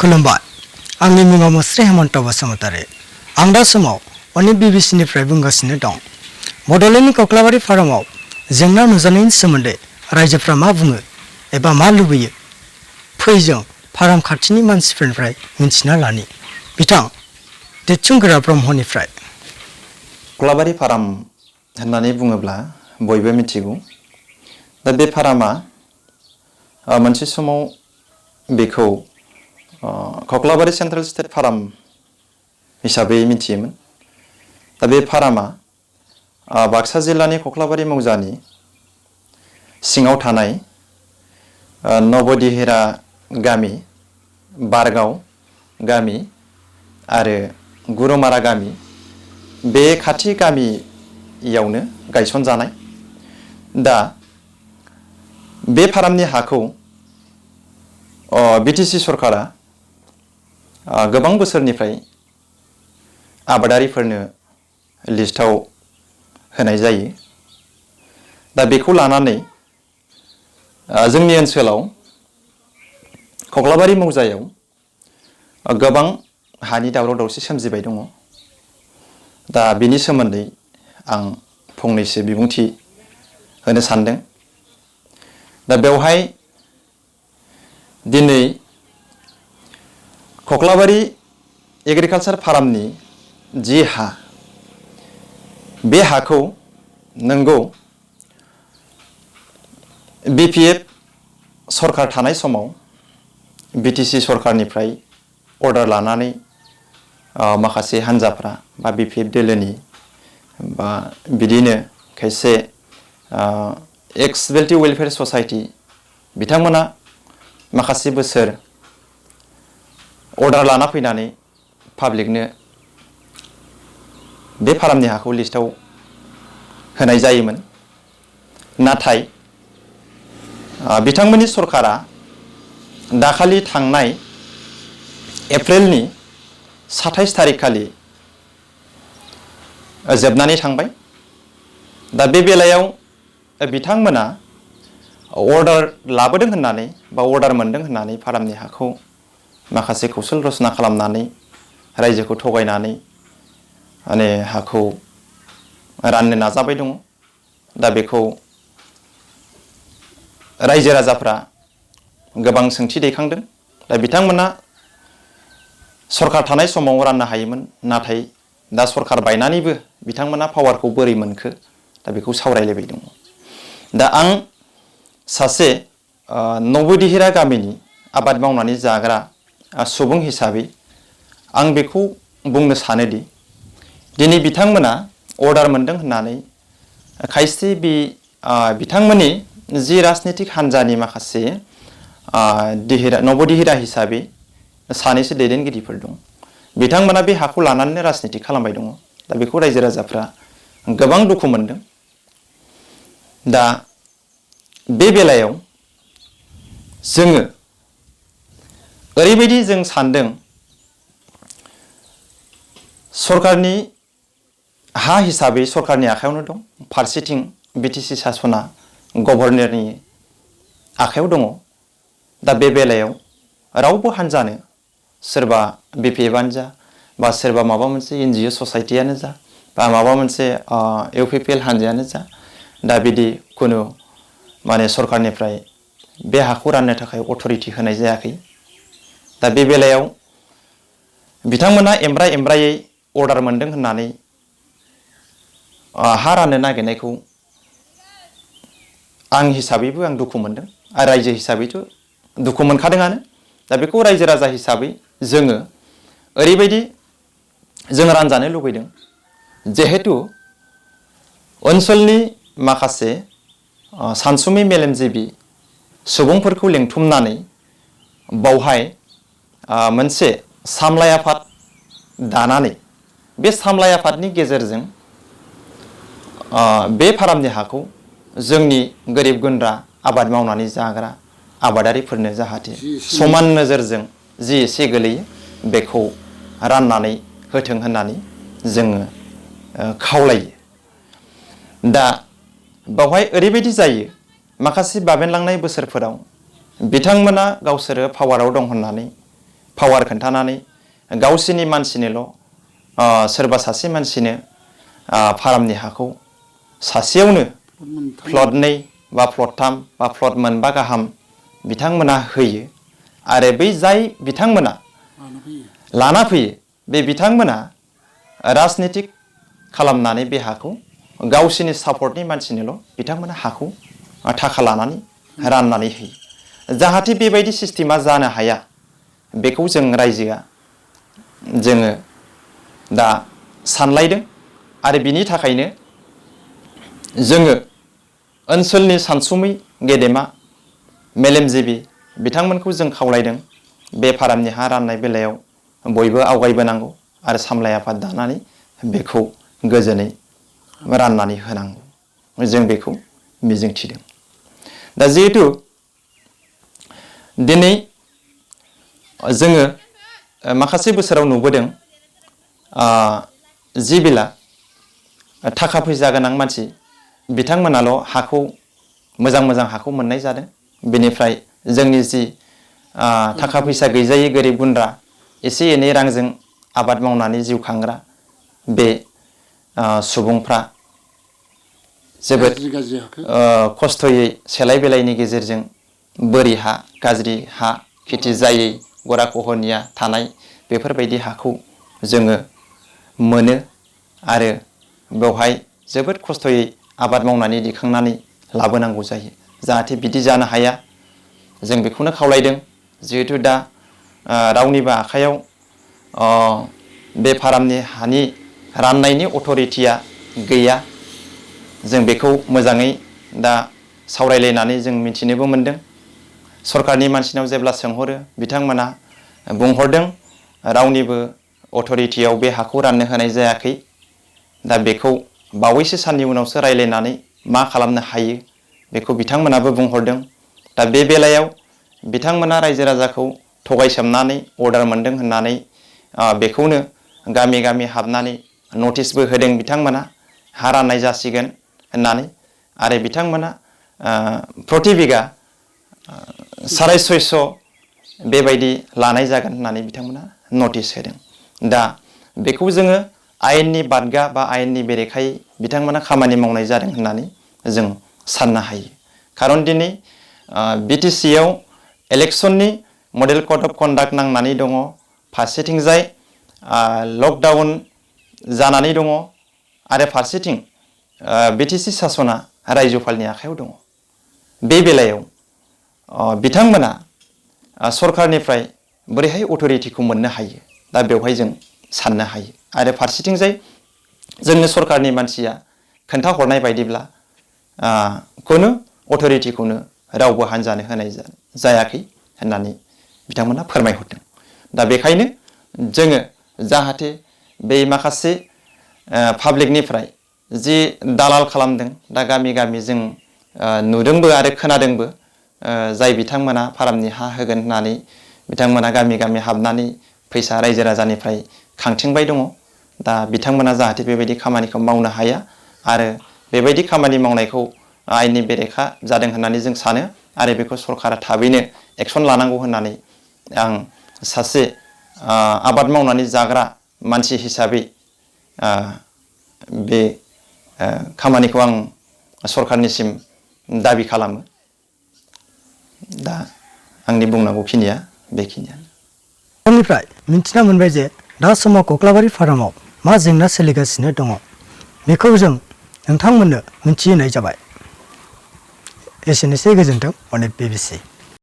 खुलुमबाय आंनि मुङा मुस्रि हेमन्त बसुमतारी आं दा समाव अनेक बिबिसिनिफ्राय बुंगासिनो दं बड'लेण्डनि कक्लाबारि फारामाव जेंना नुजानायनि सोमोन्दै रायजोफ्रा मा बुङो एबा मा लुबैयो फै जों फाराम खाथिनि मानसिफोरनिफ्राय मिन्थिना लानि बिथां देदसुंगोरा ब्रह्मनिफ्राय कक्लाबारि फाराम होननानै बुङोब्ला बयबो मिथिगौ दा बे फारामा मोनसे समाव बेखौ कक्लाबारि सेन्ट्रेल स्टेट फाराम हिसाबै मिथियोमोन दा बे फारामा बाक्सा जिल्लानि कक्लाबारि मौजानि सिङाव थानाय नबदिहेरा गामि बारगाव गामि आरो गुरुमारा गामि बे खाथि गामियावनो गायसनजानाय दा बे फारामनि हाखौ बिटिसि सरकारा गोबां बोसोरनिफ्राय आबादारिफोरनो लिस्टआव होनाय जायो दा बेखौ लानानै जोंनि ओनसोलाव कक्लाबारि मौजायाव गोबां हानि दावराव दावसि सोमजिबाय दङ दा बिनि सोमोन्दै आं फंनैसो बिबुंथि होनो सानदों दा बेवहाय दिनै कक्लाबारि एग्रिकालचार फारामनि जि हा बे हाखौ नंगौ बिपिएफ सरकार थानाय समाव बिटिसि सरकारनिफ्राय अर्डार लानानै माखासे हान्जाफ्रा बा बिपिएफ दोलोनि बा बिदिनो खायसे एक्स बेल्टि वेलफेयार ससाइटि बिथांमोना माखासे बोसोर अर्डार लाना फैनानै पाब्लिकनो बे फारामनि हाखौ लिस्टआव होनाय जायोमोन नाथाय बिथांमोननि सरकारा दाखालि थांनाय एप्रिलनि 27 थारिख खालि जोबनानै थांबाय दा बे बेलायाव बिथांमोना अर्डार लाबोदों होननानै बा अर्डार मोनदों होननानै फारामनि हाखौ माखासे कौशल रचना खालामनानै रायजोखौ थगायनानै माने हाखौ राननो नाजाबाय दङ दा बेखौ रायजो राजाफ्रा गोबां सोंथि दैखांदों दा बिथांमोना सरकार थानाय समाव राननो हायोमोन नाथाय दा सरकार बायनानैबो बिथांमोना पावारखौ बोरै मोनखो दा बेखौ सावरायलायबाय दङ दा आं सासे नबदिहेरा गामिनि आबाद मावनानै जाग्रा सुबुं हिसाबै आं बेखौ बुंनो सानोदि दिनै बिथांमोना अर्डार मोनदों होननानै खायसे बिथांमोननि जि राजनितिक हान्जानि माखासे नबदिहेरा हिसाबै सानैसो दैदेनगिरिफोर दं बिथांमोना बे हाखौ लानानैनो राजनिति खालामबाय दङ दा बेखौ रायजो राजाफ्रा गोबां दुखु मोनदों दा बे बेलायाव जोङो ओरैबायदि जों सानदों सरकारनि हा हिसाबै सरकारनि आखायावनो दं फारसेथिं बिटिसि सासना गभर्नरनि आखायाव दङ दा बे बेलायाव रावबो हान्जानो सोरबा बिपिएफआनो जा बा सोरबा माबा मोनसे एनजिअ ससाइटियानो जा बा माबा मोनसे इउपिपिएल हान्जायानो जा दा बिदि खुनु माने सरकारनिफ्राय बे हाखौ राननो थाखाय अथरिटि होनाय जायाखै दा बे बेलायाव बिथांमोना एमब्रायै अर्डार मोनदों होननानै हा राननो नागिरनायखौ आं हिसाबैबो आं दुखु मोनदों आरो रायजो हिसाबैथ' दुखु मोनखादोंआनो दा बेखौ रायजो राजा हिसाबै जोङो ओरैबायदि जों रानजानो लुबैदों जिहेतु ओनसोलनि माखासे सानसुमै मेलेमजिबि सुबुंफोरखौ लेंथुमनानै बावहाय मोनसे सामलाय आफाद दानानै बे सामलाय आफादनि गेजेरजों बे फारामनि हाखौ जोंनि गोरिब गुन्द्रा आबाद मावनानै जाग्रा आबादारिफोरनो जाहाथे समान नोजोरजों जि एसे गोलैयो बेखौ राननानै होथों होननानै जोङो खावलायो दा बावहाय ओरैबायदि जायो माखासे बाबेनलांनाय बोसोरफोराव बिथांमोना गावसोरो पावाराव दं होननानै पावार खोन्थानानै गावसोरनि मानसिनोल' सोरबा सासे मानसिनो फारामनि हाखौ सासेयावनो प्लट 2 बा प्लट 3 बा प्लट मोनबा गाहाम बिथांमोना होयो आरो बै जाय बिथांमोना लाना फैयो बे बिथांमोना राजनितिक खालामनानै बे हाखौ गावसोरनि सापर्टनि मानसिनोल' बिथांमोना हाखौ थाखा लानानै राननानै होयो जाहाथे बेबायदि सिस्टेमा जानो हाया बेखौ जों रायजोआ जोङो दा सानलायदों आरो बिनि थाखायनो जोङो ओनसोलनि सानसुमै गेदेमा मेलेमजिबि बिथांमोनखौ जों खावलायदों बे फारामनि हा राननाय बेलायाव बयबो आवगायबोनांगौ आरो सामलाय आफाद दानानै बेखौ गोजोनै राननानै होनांगौ जों बेखौ मिजिंथिदों दा जिहेतु दिनै जोङो माखासे बोसोराव नुबोदों जि बिला थाखा फैसा गोनां मानसि बिथांमोनाल' हाखौ मोजां हाखौ मोननाय जादों बेनिफ्राय जोंनि जि थाखा फैसा गैजायै गोरिब गुन्द्रा एसे एनै रांजों आबाद मावनानै जिउ खांग्रा बे सुबुंफ्रा जोबोद खस्थ'यै सेलाय बेलायनि गेजेरजों बोरि हा गाज्रि हा खेथि जायै गराखहनिया थानाय बेफोरबायदि हाखौ जोङो मोनो आरो बेवहाय जोबोद खस्थ'यै आबाद मावनानै दिखांनानै लाबोनांगौ जायो जाहाथे बिदि जानो हाया जों बेखौनो खावलायदों जिहेतु दा रावनिबो आखायाव बे फारामनि हानि राननायनि अथ'रिटिया गैया जों बेखौ मोजाङै दा सावरायलायनानै जों मिथिनोबो मोनदों सरकारनि मानसिनाव जेब्ला सोंहरो बिथांमोना बुंहरदों रावनिबो अथ'रिटियाव बे हाखौ राननो होनाय जायाखै दा बेखौ बावैसो साननि उनावसो रायलायनानै मा खालामनो हायो बेखौ बिथांमोनाबो बुंहरदों दा बे बेलायाव बिथांमोना रायजो राजाखौ थगायसोमनानै अर्डार मोनदों होननानै बेखौनो गामि गामि हाबनानै नटिसबो होदों बिथांमोना हा राननाय जासिगोन होननानै आरो बिथांमोना प्रति बिघा 650 बेबायदि लानाय जागोन होननानै बिथांमोना नटिस होदों दा बेखौ जोङो आयेननि बादगा बा आयेननि बेरेखायै बिथांमोना खामानि मावनाय जादों होननानै जों साननो हायो खारन दिनै बिटिसिआव इलेक्सननि मडेल कड अफ कन्डाक्ट नांनानै दङ फारसेथिंजाय लकडाउन जानानै दङ आरो फारसेथिं बिटिसि सासना रायजोपालनि आखायाव दङ बे बेलायाव बिथांमोना सरकारनिफ्राय बोरैहाय अथ'रिटिखौ मोननो हायो दा बेवहाय जों साननो हायो आरो फारसेथिंजाय जोंनो सरकारनि मानसिया खोन्थाहरनाय बायदिब्ला खुनु अथ'रिटिखौनो रावबो हान्जानो होनाय जायाखै होननानै बिथांमोना फोरमायहरदों दा बेखायनो जोङो जाहाथे बै माखासे पाब्लिकनिफ्राय जि दालाल खालामदों दा गामि गामि जों नुदोंबो आरो खोनादोंबो जाय बिथांमोना फारामनि हा होगोन होननानै बिथांमोना गामि गामि हाबनानै फैसा रायजो राजानिफ्राय खांथिंबाय दङ दा बिथांमोना जाहाथे बेबायदि खामानिखौ मावनो हाया आरो बेबायदि खामानि मावनायखौ आयेननि बेरेखा जादों होननानै जों सानो आरो बेखौ सरकारा थाबैनो एक्सन लानांगौ होननानै आं सासे आबाद मावनानै जाग्रा मानसि हिसाबै बे खामानिखौ आं सरकारनिसिम दाबि खालामो दा आंनि बुंनांगौखिनिया बेखिनियानो निफ्राय मिन्थिना मोनबाय जे दा समाव कक्लाबारि फारामाव मा जेंना सोलिगासिनो दङ बेखौ जों नोंथांमोननो मिन्थिहोनाय जाबाय एसेनोसै गोजोन्थों अनेक BBC